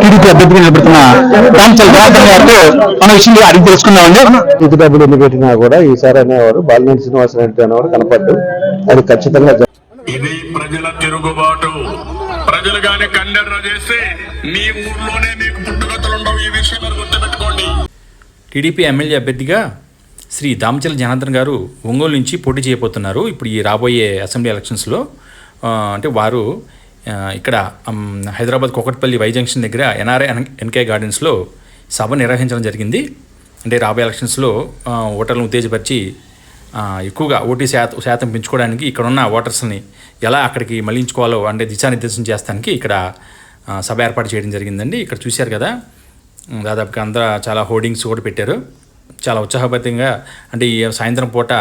TDP అభ్యర్థిగా నిలబడుతున్న దామచల జనార్దన్ గారితో మన విషయం అడిగి తెలుసుకున్నామండి. ఇంటి డబ్బులు ఎన్ని పెట్టినా కూడా ఈసారి అనేవారు బాలినేని శ్రీనివాసరెడ్డి అనేవారు కనపడ్డు. అది ఖచ్చితంగా ఇది ప్రజల తిరుగుబాటు. ప్రజలు గాని కన్నెర్ర చేస్తే మీ ఊర్లోనే మీకు పుట్టుగతులు ఉండవు. ఈ విషయం మీరు గుర్తుపెట్టుకోండి. టీడీపీ ఎమ్మెల్యే అభ్యర్థిగా శ్రీ దామచల జనార్దన్ గారు ఒంగోలు నుంచి పోటీ చేయబోతున్నారు. ఇప్పుడు ఈ రాబోయే అసెంబ్లీ ఎలక్షన్స్లో అంటే వారు ఇక్కడ హైదరాబాద్ కోకట్పల్లి వై జంక్షన్ దగ్గర ఎన్ఆర్ఐ ఎన్కే గార్డెన్స్లో సభ నిర్వహించడం జరిగింది. అంటే రాబోయే ఎలక్షన్స్లో ఓటర్లను ఉత్తేజపరిచి ఎక్కువగా ఓటీ శాతం పెంచుకోవడానికి ఇక్కడ ఉన్న ఓటర్స్ని ఎలా అక్కడికి మళ్లించుకోవాలో అంటే దిశానిర్దేశం చేస్తానికి ఇక్కడ సభ ఏర్పాటు చేయడం జరిగిందండి. ఇక్కడ చూశారు కదా, దాదాపుగా అందరూ చాలా హోర్డింగ్స్ కూడా పెట్టారు. చాలా ఉత్సాహభరితంగా అంటే ఈ సాయంత్రం పూట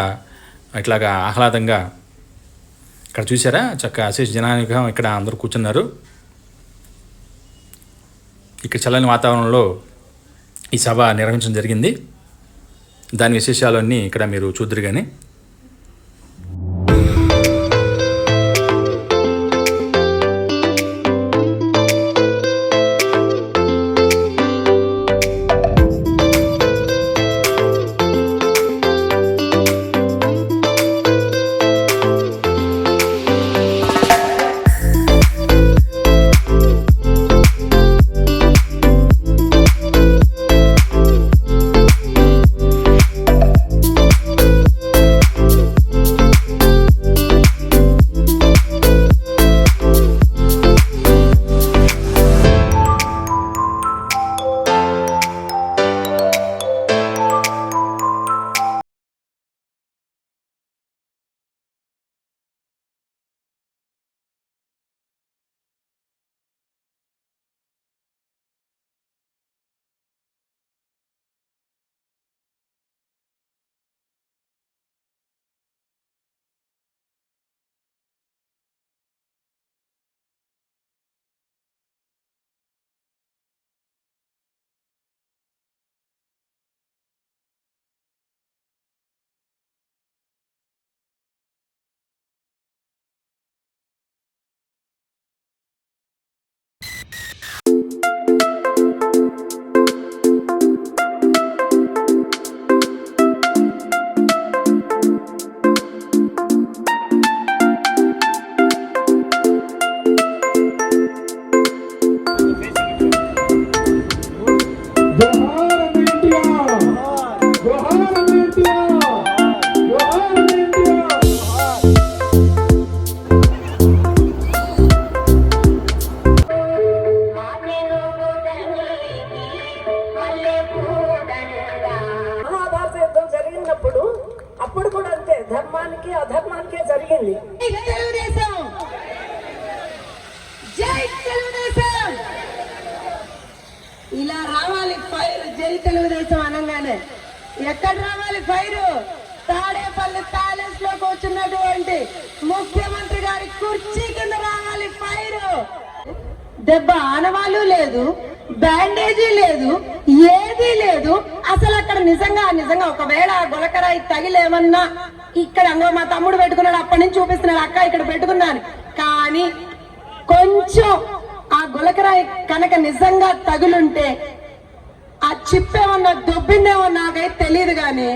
ఇట్లాగా ఆహ్లాదంగా ఇక్కడ చూసారా, చక్కగా అశేష జనానికి ఇక్కడ అందరూ కూర్చున్నారు. ఇక్కడ చల్లని వాతావరణంలో ఈ సభ నిర్వహించడం జరిగింది. దాని విశేషాలన్నీ ఇక్కడ మీరు చూద్దరు. కానీ అప్పుడు కూడా అంతే, ధర్మానికి అధర్మానికే జరిగింది. ఇలా రావాలి ఫైర్, జై తెలుగుదేశం అనగానే ఎక్కడ రావాలి ఫైరు? తాడేపల్లి ప్యాలెస్ లో కూర్చున్నటువంటి ముఖ్యమంత్రి గారి కుర్చీ కింద రావాలి ఫైరు. దెబ్బ ఆనవాళ్ళు లేదు, బ్యాండేజీ లేదు, ఏదీ లేదు. అసలు అక్కడ నిజంగా ఒకవేళ గులకరాయి తగిలేమన్నా ఇక్కడ మా తమ్ముడు పెట్టుకున్నాడు, అప్పటి నుంచి చూపిస్తున్నాడు, అక్క ఇక్కడ పెట్టుకున్నాను. కానీ కొంచెం ఆ గులకరాయి కనుక నిజంగా తగులుంటే ఆ చిప్పేమన్నా దొబ్బిందేమో నాకైతే తెలియదు. కానీ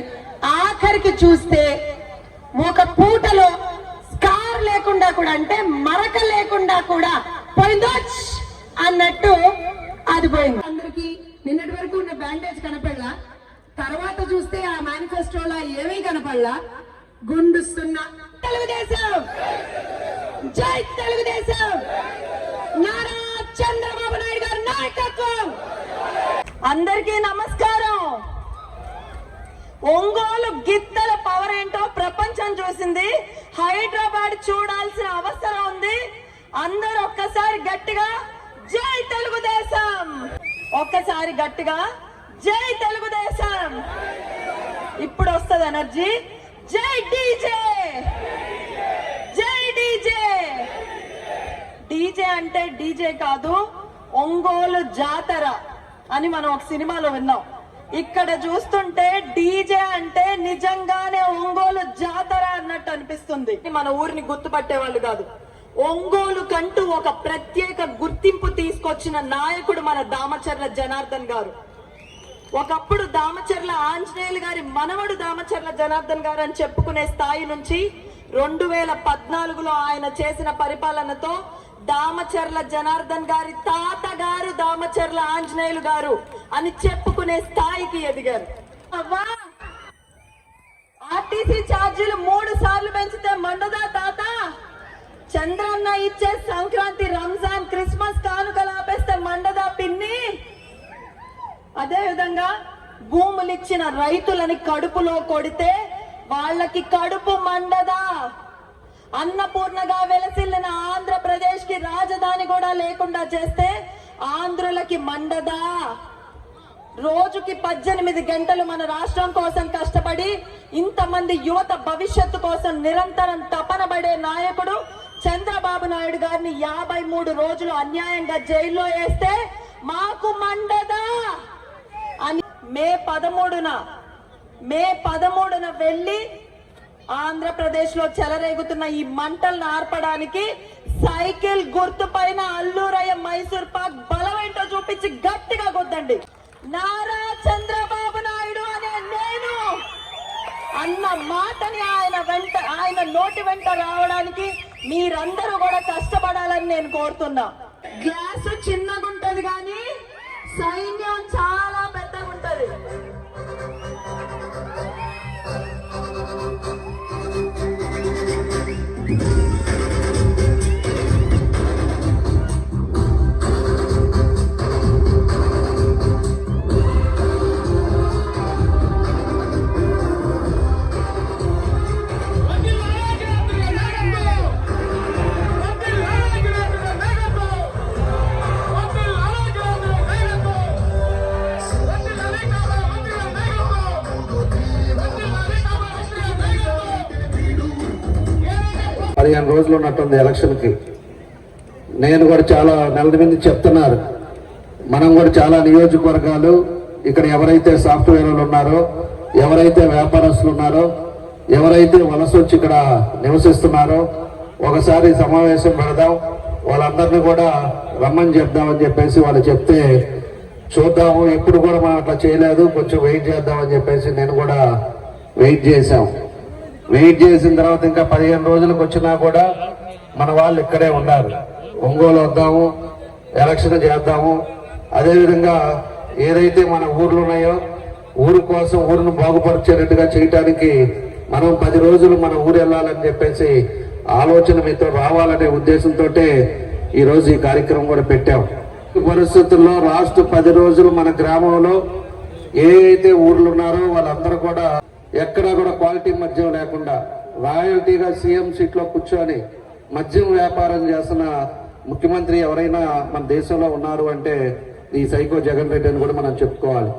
ఆఖరికి చూస్తే ఒక పూటలో స్కార్ లేకుండా కూడా, అంటే మరక లేకుండా కూడా పోయిందో అన్నట్టు అది పోయింది. అందరికి నిన్నటి వరకు ఉన్న బ్యాండేజ్ కనపడలా, తర్వాత చూస్తే ఆ మేనిఫెస్టోలో ఏమీ కనపడలా. గుండుస్తున్న తెలుగుదేశం, జై తెలుగుదేశం, నారా చంద్రబాబు నాయుడు గారి నాయకత్వం. అందరికీ నమస్కారం. ఒంగోలు గిత్తల పవర్ ఏంటో ప్రపంచం చూసింది. హైదరాబాద్ చూడాల్సిన అవసరం ఉంది. అందరూ ఒక్కసారి గట్టిగా జై తెలుగుదేశం, ఒక్కసారి గట్టిగా జై తెలుగుదేశం. ఇప్పుడు వస్తుంది ఎనర్జీ. జై డీజే, జై డీజే. డీజే అంటే డీజే కాదు, ఒంగోలు జాతర అని మనం ఒక సినిమాలో విన్నాం. ఇక్కడ చూస్తుంటే డీజే అంటే నిజంగానే ఒంగోలు జాతర అన్నట్టు అనిపిస్తుంది. మన ఊరిని గుర్తుపట్టే వాళ్ళు కాదు. ఒంగోలు కంటూ ఒక ప్రత్యేక గుర్తింపు తీసుకొచ్చిన నాయకుడు మన దామచర్ల జనార్దన్ గారు. ఒకప్పుడు దామచర్ల ఆంజనేయులు గారి మనవడు దామచర్ల జనార్దన్ గారు అని చెప్పుకునే స్థాయి నుంచి 2014లో ఆయన చేసిన పరిపాలనతో దామచర్ల జనార్దన్ గారి తాతగారు దామచర్ల ఆంజనేయులు గారు అని చెప్పుకునే స్థాయికి ఎదిగారు. ఆర్టీసీ ఛార్జీలు 3 సార్లు పెంచితే మండదా తాత? చంద్రన్న ఇచ్చే సంక్రాంతి, రంజాన్, క్రిస్మస్ కానుకలు ఆపేస్తే మండదా పిన్ని? అదే విధంగా భూములిచ్చిన రైతులని కడుపులో కొడితే వాళ్ళకి కడుపు మండదా? అన్నపూర్ణగా వెలసిల్లిన ఆంధ్రప్రదేశ్ కి రాజధాని కూడా లేకుండా చేస్తే ఆంధ్రులకి మండదా? రోజుకి 18 గంటలు మన రాష్ట్రం కోసం కష్టపడి ఇంతమంది యువత భవిష్యత్తు కోసం నిరంతరం తపన పడే నాయకుడు చంద్రబాబు నాయుడు గారిని 53 రోజులు అన్యాయంగా జైల్లో వేస్తే మాకు మండదా అని మే 13న వెళ్లి ఆంధ్రప్రదేశ్ లో చెలరేగుతున్న ఈ మంటలను ఆర్పడానికి సైకిల్ గుర్తు పైన అల్లూరయ్య మైసూర్ పాక్ బలమేంటో చూపించి గట్టిగా కొద్దండి. నారా చంద్రబాబు నాయుడు అనే నేను అన్న మాటని ఆయన నోటి వెంట రావడానికి మీరందరూ కూడా కష్టపడాలని నేను కోరుతున్నా. గ్లాసు చిన్నగుంటది కానీ సైన్యం చాలా పెద్దగా ఉంటది. పదిహేను రోజులు ఉన్నట్టుంది ఎలక్షన్కి. నేను కూడా చాలా నెల మీద చెప్తున్నారు, మనం కూడా చాలా నియోజకవర్గాలు ఇక్కడ ఎవరైతే సాఫ్ట్వేర్ వాళ్ళు ఉన్నారో, ఎవరైతే వ్యాపారస్తులు ఉన్నారో, ఎవరైతే వలస వచ్చి ఇక్కడ నివసిస్తున్నారో ఒకసారి సమావేశం పెడదాం, వాళ్ళందరినీ కూడా రమ్మని చెప్దామని చెప్పేసి వాళ్ళు చెప్తే చూద్దాము. ఎప్పుడు కూడా మనం అట్లా చేయలేదు, కొంచెం వెయిట్ చేద్దామని చెప్పేసి నేను కూడా వెయిట్ చేశాం. వెయిట్ చేసిన తర్వాత ఇంకా 15 రోజులకు వచ్చినా కూడా మన వాళ్ళు ఇక్కడే ఉన్నారు. ఒంగోలు వద్దాము, ఎలక్షన్ చేద్దాము. అదేవిధంగా ఏదైతే మన ఊర్లు ఉన్నాయో ఊరు కోసం ఊరును బాగుపరిచేటట్టుగా చేయటానికి మనం 10 రోజులు మన ఊరు వెళ్ళాలని చెప్పేసి ఆలోచన మీతో రావాలనే ఉద్దేశంతో ఈరోజు ఈ కార్యక్రమం కూడా పెట్టాం. ఈ పరిస్థితుల్లో లాస్ట్ 10 రోజులు మన గ్రామంలో ఏ అయితే ఊర్లు ఉన్నారో వాళ్ళందరూ కూడా ఎక్కడా కూడా క్వాలిటీ మద్యం లేకుండా రాయల్టీగా సీఎం సీట్లో కూర్చొని మద్యం వ్యాపారం చేస్తున్న ముఖ్యమంత్రి ఎవరైనా మన దేశంలో ఉన్నారు అంటే ఈ సైకో జగన్ రెడ్డి అని కూడా మనం చెప్పుకోవాలి.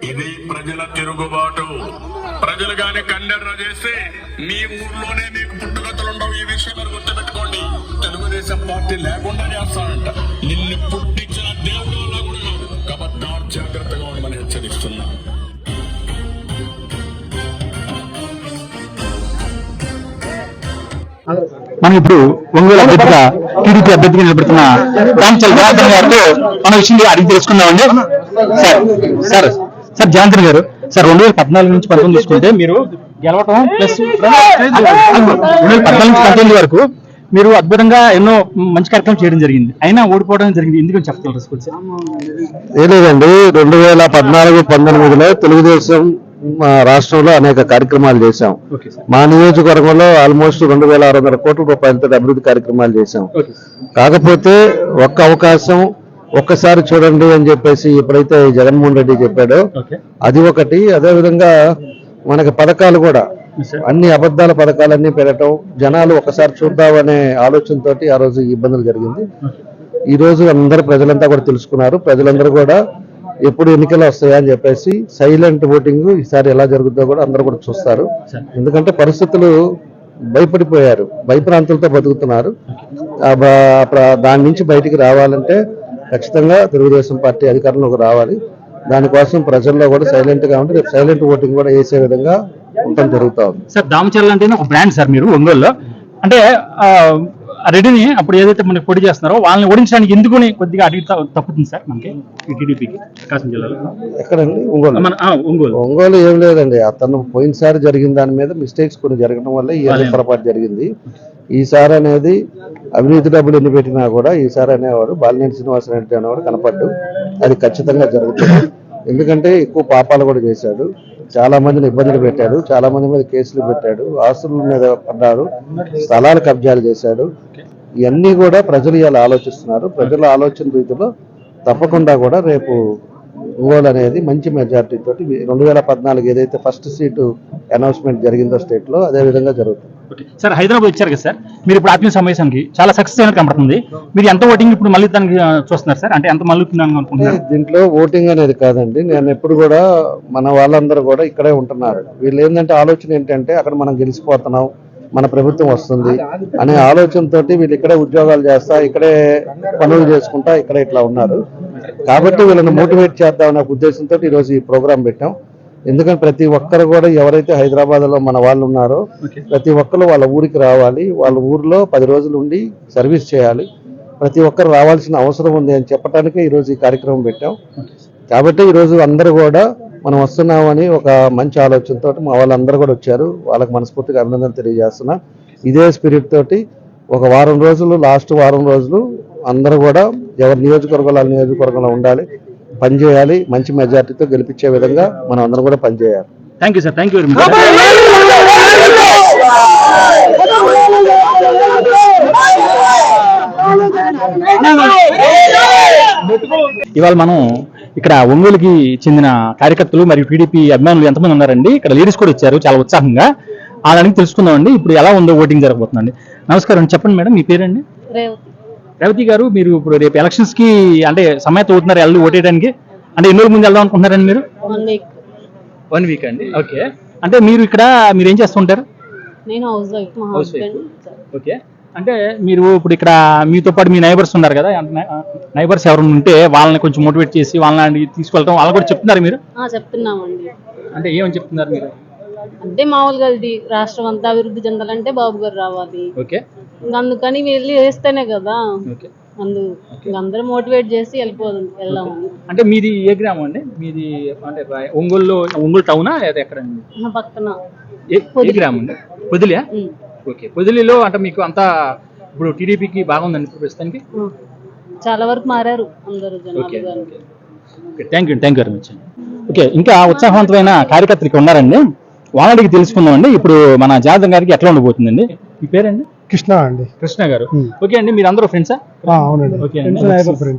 ఇది ప్రజల తిరుగుబాటు. ప్రజలు గాని కండెర్ర చేస్తే మీ ఊర్లోనే మీకు పుట్టుగతులుండవు. ఈ విషయం మీరు గుర్తుపెట్టుకోండి. తెలుగుదేశం పార్టీ లేకుండా చేస్తానంట. నిన్ను పుట్టించిన దేవుడు కూడా కాబట్టి జాగ్రత్తగా ఉండమని హెచ్చరిస్తున్నా. మనం ఇప్పుడు ఒంగోలు అభ్యర్థిగా టీడీపీ అభ్యర్థిగా నిలబడుతున్న దామచర్ల జనార్దన్ గారితో మన విషయం అడిగి తెలుసుకుందామండి. సార్ జనార్దన్ గారు, సార్ 2014 నుంచి 19 తీసుకుంటే మీరు గెలవటం ప్లస్ 2014 నుంచి 19 వరకు మీరు అద్భుతంగా ఎన్నో మంచి కార్యక్రమం చేయడం జరిగింది. అయినా ఓడిపోవడం జరిగింది. ఎందుకని చెప్తారు? ఏ లేదండి, 2014-19లో తెలుగుదేశం రాష్ట్రంలో అనేక కార్యక్రమాలు చేశాం. మా నియోజకవర్గంలో ఆల్మోస్ట్ 2600 కోట్ల రూపాయలతో అభివృద్ధి కార్యక్రమాలు చేశాం. కాకపోతే ఒక్క అవకాశం ఒక్కసారి చూడండి అని చెప్పేసి ఎప్పుడైతే జగన్మోహన్ రెడ్డి చెప్పాడో అది ఒకటి. అదేవిధంగా మనకి పథకాలు కూడా అన్ని అబద్ధాల పథకాలన్నీ పెట్టడం, జనాలు ఒకసారి చూద్దామనే ఆలోచనతోటి ఆ రోజు ఈ ఇబ్బందులు జరిగింది. ఈ రోజు అందరూ ప్రజలంతా కూడా తెలుసుకున్నారు. ప్రజలందరూ కూడా ఎప్పుడు ఎన్నికలు వస్తాయా అని చెప్పేసి సైలెంట్ ఓటింగ్ ఈసారి ఎలా జరుగుతుందో కూడా అందరూ కూడా చూస్తారు. ఎందుకంటే పరిస్థితులు భయపడిపోయారు, భయప్రాంతులతో బతుకుతున్నారు. దాని నుంచి బయటికి రావాలంటే ఖచ్చితంగా తెలుగుదేశం పార్టీ అధికారంలోకి రావాలి. దానికోసం ప్రజల్లో కూడా సైలెంట్ గా ఉంటే రేపు సైలెంట్ ఓటింగ్ కూడా వేసే విధంగా ఉండటం జరుగుతా ఉంది. సార్ దామచర్ల అంటేనే ఒక బ్రాండ్ సార్ మీరు ఒంగోలులో. అంటే రెడ్డిని అప్పుడు ఏదైతే మనకి పోటీ చేస్తున్నారో వాళ్ళని ఓడించడానికి ఎందుకుని కొద్దిగా అడిగి తప్పుతుంది సార్ మనకి ఈ టీడీపీకి ప్రకాశం జిల్లాలో. ఎక్కడండి? ఒంగోలు. ఒంగోలు ఏం లేదండి, అతను పోయినసారి జరిగిన దాని మీద మిస్టేక్స్ కొన్ని జరగడం వల్ల ఈ పొరపాటు జరిగింది. ఈసారి అనేది అవినీతి డబ్బులు ఎన్ని పెట్టినా కూడా ఈసారి అనేవాడు బాలినేని శ్రీనివాసరెడ్డి అనేవాడు కనపడ్డు. అది ఖచ్చితంగా జరుగుతుంది. ఎందుకంటే ఎక్కువ పాపాలు కూడా చేశాడు, చాలా మందిని ఇబ్బందులు పెట్టాడు, చాలా మంది మీద కేసులు పెట్టాడు, ఆస్తుల మీద పడ్డాడు, స్థలాలు కబ్జాలు చేశాడు. ఇవన్నీ కూడా ప్రజలు ఇలా ఆలోచిస్తున్నారు. ప్రజల ఆలోచన రీతిలో తప్పకుండా కూడా రేపు ఒంగోలు అనేది మంచి మెజార్టీ తోటి 2014 ఏదైతే ఫస్ట్ సీటు అనౌన్స్మెంట్ జరిగిందో స్టేట్ లో అదే విధంగా జరుగుతుంది. సార్ హైదరాబాద్ వచ్చారు కదా సార్, మీరు ఇప్పుడు ఆత్మీయ సమావేశానికి చాలా సక్సెస్ అయినట్టు కనపడుతుంది. మీరు ఎంత ఓటింగ్ ఇప్పుడు మళ్ళీ దానికి చూస్తున్నారు సార్? అంటే ఎంత మళ్ళీ అనుకుంటున్నారు? దీంట్లో ఓటింగ్ అనేది కాదండి, నేను ఎప్పుడు కూడా మన వాళ్ళందరూ కూడా ఇక్కడే ఉంటున్నారు. వీళ్ళు ఏంటంటే ఆలోచన ఏంటంటే అక్కడ మనం గెలిచిపోతున్నాం, మన ప్రభుత్వం వస్తుంది అనే ఆలోచనతోటి వీళ్ళు ఇక్కడే ఉద్యోగాలు చేస్తా, ఇక్కడే పనులు చేసుకుంటా ఇక్కడే ఇట్లా ఉన్నారు. కాబట్టి వీళ్ళని మోటివేట్ చేద్దామనే ఉద్దేశంతో ఈరోజు ఈ ప్రోగ్రాం పెట్టాం. ఎందుకంటే ప్రతి ఒక్కరు కూడా ఎవరైతే హైదరాబాద్ లో మన వాళ్ళు ఉన్నారో ప్రతి ఒక్కరు వాళ్ళ ఊరికి రావాలి, వాళ్ళ ఊర్లో 10 రోజులు ఉండి సర్వీస్ చేయాలి, ప్రతి ఒక్కరు రావాల్సిన అవసరం ఉంది అని చెప్పడానికే ఈరోజు ఈ కార్యక్రమం పెట్టాం. కాబట్టి ఈరోజు అందరూ కూడా మనం వస్తున్నామని ఒక మంచి ఆలోచనతో మా వాళ్ళందరూ కూడా వచ్చారు. వాళ్ళకి మనస్ఫూర్తిగా అభినందనలు తెలియజేస్తున్నా. ఇదే స్పిరిట్ తోటి ఒక వారం రోజులు, లాస్ట్ వారం రోజులు అందరూ కూడా ఎవరి నియోజకవర్గంలో ఉండాలి, పనిచేయాలి, మంచి మెజార్టీతో గెలిపించే విధంగా మనం అందరం కూడా పనిచేయాలి. Thank you sir, thank you very much. ఇవాళ మనం ఇక్కడ ఒంగోలుకి చెందిన కార్యకర్తలు మరియు టీడీపీ అభిమానులు ఎంతమంది ఉన్నారండి. ఇక్కడ లీడర్స్ కూడా ఇచ్చారు చాలా ఉత్సాహంగా. అలానికి తెలుసుకుందామండి ఇప్పుడు ఎలా ఉందో ఓటింగ్ జరగబోతుందండి. నమస్కారం, చెప్పండి మేడం, మీ పేరండి? రేవతి గారు, మీరు ఇప్పుడు రేపు ఎలక్షన్స్ కి అంటే సమయత అవుతున్నారు వెళ్ళి ఓటేయడానికి. అంటే ఎన్ని రోజుల ముందు వెళ్దాం అనుకుంటున్నారండి మీరు? 1 వీక్ అండి. ఓకే, అంటే మీరు ఇక్కడ మీరు ఏం చేస్తుంటారు? నేను హౌస్ వైఫ్. ఓకే, అంటే మీరు ఇప్పుడు ఇక్కడ మీతో పాటు మీ నైబర్స్ ఉన్నారు కదా, నైబర్స్ ఎవరు ఉంటే వాళ్ళని కొంచెం మోటివేట్ చేసి వాళ్ళని తీసుకెళ్ళటం వాళ్ళు కూడా చెప్తున్నారు మీరు? చెప్తున్నామండి. అంటే ఏమని చెప్తున్నారు మీరు? అంటే మామూలుగా ఇది రాష్ట్రం అంతా అభివృద్ధి చెందాలంటే బాబు గారు రావాలి. ఓకే, అందుకని వెళ్ళి వేస్తేనే కదా, అందరూ మోటివేట్ చేసి వెళ్దాము. అంటే మీది ఏ గ్రామం అండి? మీది అంటే ఒంగోలు టౌనా లేదా ఎక్కడండి? పక్కన ఏ గ్రామం అండి? పొదిలియా? ఓకే, పొదిలిలో అంటే మీకు అంతా ఇప్పుడు టీడీపీకి బాగుందండి ప్రస్తుతానికి? చాలా వరకు మారారు అందరూ జనాలు. Thank you very much. Okay, ఇంకా ఉత్సాహవంతమైన కార్యకర్తలు ఇక్కడ ఉన్నారండి, వాళ్ళకి తెలుసుకుందామండి. ఇప్పుడు మన జనార్దన్ గారికి ఎట్లా ఉండబోతుందండి? మీ పేరండి? కృష్ణ అండి. కృష్ణ గారు, ఓకే అండి. మీరు అందరూ ఫ్రెండ్సా? అవునండి. ఓకే అండి,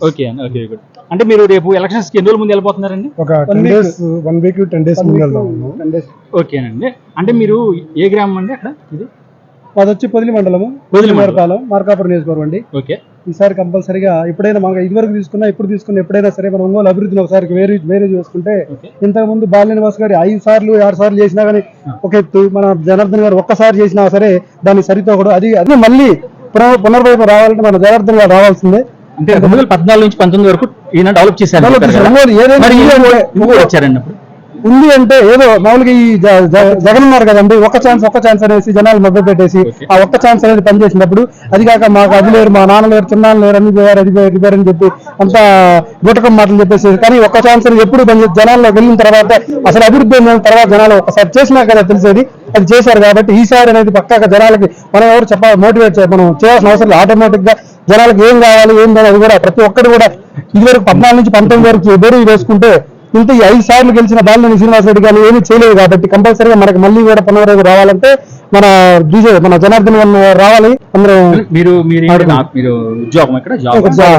ఓకే అండి, ఓకే గుడ్. అంటే మీరు రేపు ఎలక్షన్స్ కి ఎన్ని రోజుల ముందు వెళ్ళిపోతున్నారండి? ఒక 1 వీక్ 10 డేస్ ముందు వెళ్దాం. ఓకేనండి. అంటే మీరు ఏ గ్రామం అండి అక్కడ? ఇది అది వచ్చి పొదిలి మండలము, మార్కాపురం నియోజకవర్గం అండి. ఓకే, ఈసారి కంపల్సరీగా ఎప్పుడైనా మనం ఇదివరకు తీసుకున్నా ఇప్పుడు తీసుకున్నా ఎప్పుడైనా సరే మన ఒంగోలు అభివృద్ధిని ఒకసారి వేరే చూసుకుంటే ఇంతకు ముందు బాలినివాస్ గారి 5 సార్లు 6 సార్లు చేసినా కానీ ఒక ఎత్తు, మన జనార్దన్ గారు ఒక్కసారి చేసినా సరే దాన్ని సరితో కూడా అది మళ్ళీ పునర్వైపు రావాలంటే మన జనార్దన్ గారు రావాల్సిందే. అంటే 2014 నుంచి 19 వరకు ఈయన డెవలప్ చేశారు. వచ్చారండి ఉంది అంటే ఏదో మామూలుగా ఈ జగన్ ఉన్నారు కదండి, ఒక్క ఛాన్స్ అనేసి జనాలు మభ్య పెట్టేసి ఆ ఒక్క ఛాన్స్ అనేది పనిచేసినప్పుడు అది కాక మాకు అది లేరు, మా నాన్న లేరు, చిన్నాన్న లేరు, అన్ని పోయారు, అది పోయారు అని చెప్పి అంతా గుటకం మాటలు చెప్పేసి, కానీ ఒక్క ఛాన్స్ అని ఎప్పుడు జనాల్లో వెళ్ళిన తర్వాత అసలు అభివృద్ధి అయిన తర్వాత జనాలు ఒకసారి చేసినా కదా తెలిసేది, అది చేశారు. కాబట్టి ఈసారి అనేది పక్కాగా జనాలకి మనం ఎవరు మోటివేట్ మనం చేయాల్సిన అవసరం ఆటోమేటిక్ గా జనాలకు ఏం కావాలి ఏం కావాలి అది కూడా ప్రతి ఒక్కరు కూడా ఇదివరకు 14 నుంచి 19 వరకు బేరీ వేసుకుంటే ఇంత 5 సార్లు గెలిచిన బాలినేని శ్రీనివాసరెడ్డి గారు ఏమీ చేయలేదు. కాబట్టి కంపల్సరీగా మనకి మళ్ళీ కూడా పునర్వైపు రావాలంటే మన జనార్దన్ రావాలి. మీరు ఉద్యోగం ఇక్కడ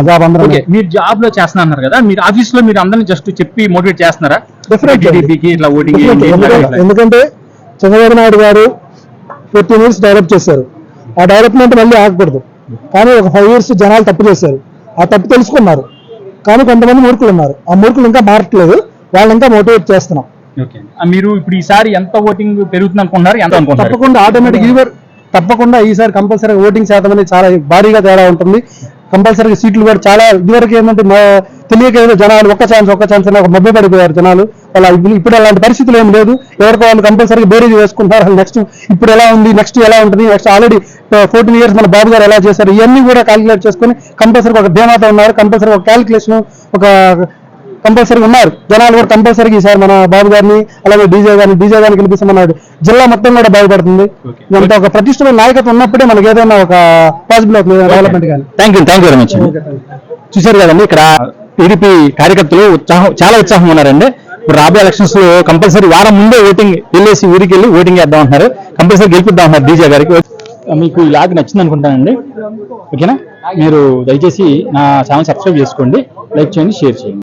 జాబ్ అందరూ మీరు జాబ్ లో చేస్తున్నారు కదా, మీరు ఆఫీస్ లో మీరు అందరినీ జస్ట్ చెప్పి మోటివేట్ చేస్తున్నారా? ఎందుకంటే చంద్రబాబు నాయుడు గారు 15 years డెవలప్ చేశారు. ఆ డెవలప్మెంట్ మళ్ళీ ఆగకూడదు. కానీ ఒక 5 years జనాలు తప్పు చేశారు. ఆ తప్పు తెలుసుకున్నారు. కానీ కొంతమంది మూర్ఖులు ఉన్నారు. ఆ మూర్ఖులు ఇంకా మారట్లేదు. వాళ్ళు ఇంకా మోటివేట్ చేస్తున్నాం. మీరు ఇప్పుడు ఈసారి ఎంత ఓటింగ్ పెరుగుతుంది అనుకుంటున్నారు? ఎంత అనుకుంటున్నారు? తప్పకుండా ఆటోమేటిక్ తప్పకుండా ఈసారి కంపల్సరీ ఓటింగ్ శాతం అనేది చాలా భారీగా తేడా ఉంటుంది. కంపల్సరీ సీట్లు కూడా చాలా ఇదివరకు ఏంటంటే తెలియక ఏదో జనాలు ఒక్క ఛాన్స్ అని ఒక మభ్య పడిపోయారు జనాలు. వాళ్ళ ఇప్పుడు అలాంటి పరిస్థితులు ఏం లేదు. ఎవరికి వాళ్ళు కంపల్సరీ బేరీజ్ వేసుకుంటారు. నెక్స్ట్ ఇప్పుడు ఎలా ఉంది, నెక్స్ట్ ఎలా ఉంటుంది, నెక్స్ట్ ఆల్రెడీ 14 years మన బాబు గారు ఎలా చేశారు, ఇవన్నీ కూడా క్యాలిక్యులేట్ చేసుకుని కంపల్సరీ ఒక ధీమాతో ఉన్నారు. కంపల్సరీ ఒక క్యాలిక్యులేషన్ ఒక కంపల్సరీ ఉన్నారు జనాలు కూడా. కంపల్సరీ ఈసారి మన బాబు గారిని అలాగే డీజే గారిని గెలిపిస్తామన్నాడు. జిల్లా మొత్తం కూడా బాగుపడుతుంది. ఇంత ఒక ప్రతిష్టమైన నాయకత్వం ఉన్నప్పుడే మనకి ఏదైనా ఒక పాసిబుల్ అవుతుంది డెవలప్మెంట్ కానీ. Thank you very much. చూశారు కదండి, ఇక్కడ టీడీపీ కార్యకర్తలు చాలా ఉత్సాహంగా ఉన్నారండి. ఇప్పుడు రాబోయే ఎలక్షన్స్ లో కంపల్సరీ వారం ముందే ఓటింగ్ వెళ్ళేసి ఊరికి వెళ్ళి ఓటింగ్ చేద్దాం అంటున్నారు. కంపల్సరీ గెలిపిద్దాం అంటున్నారు డీజే గారికి. మీకు ఈ లాగ్ నచ్చింది అనుకుంటానండి. ఓకేనా? మీరు దయచేసి నా ఛానల్ సబ్స్క్రైబ్ చేసుకోండి, లైక్ చేయండి, షేర్ చేయండి.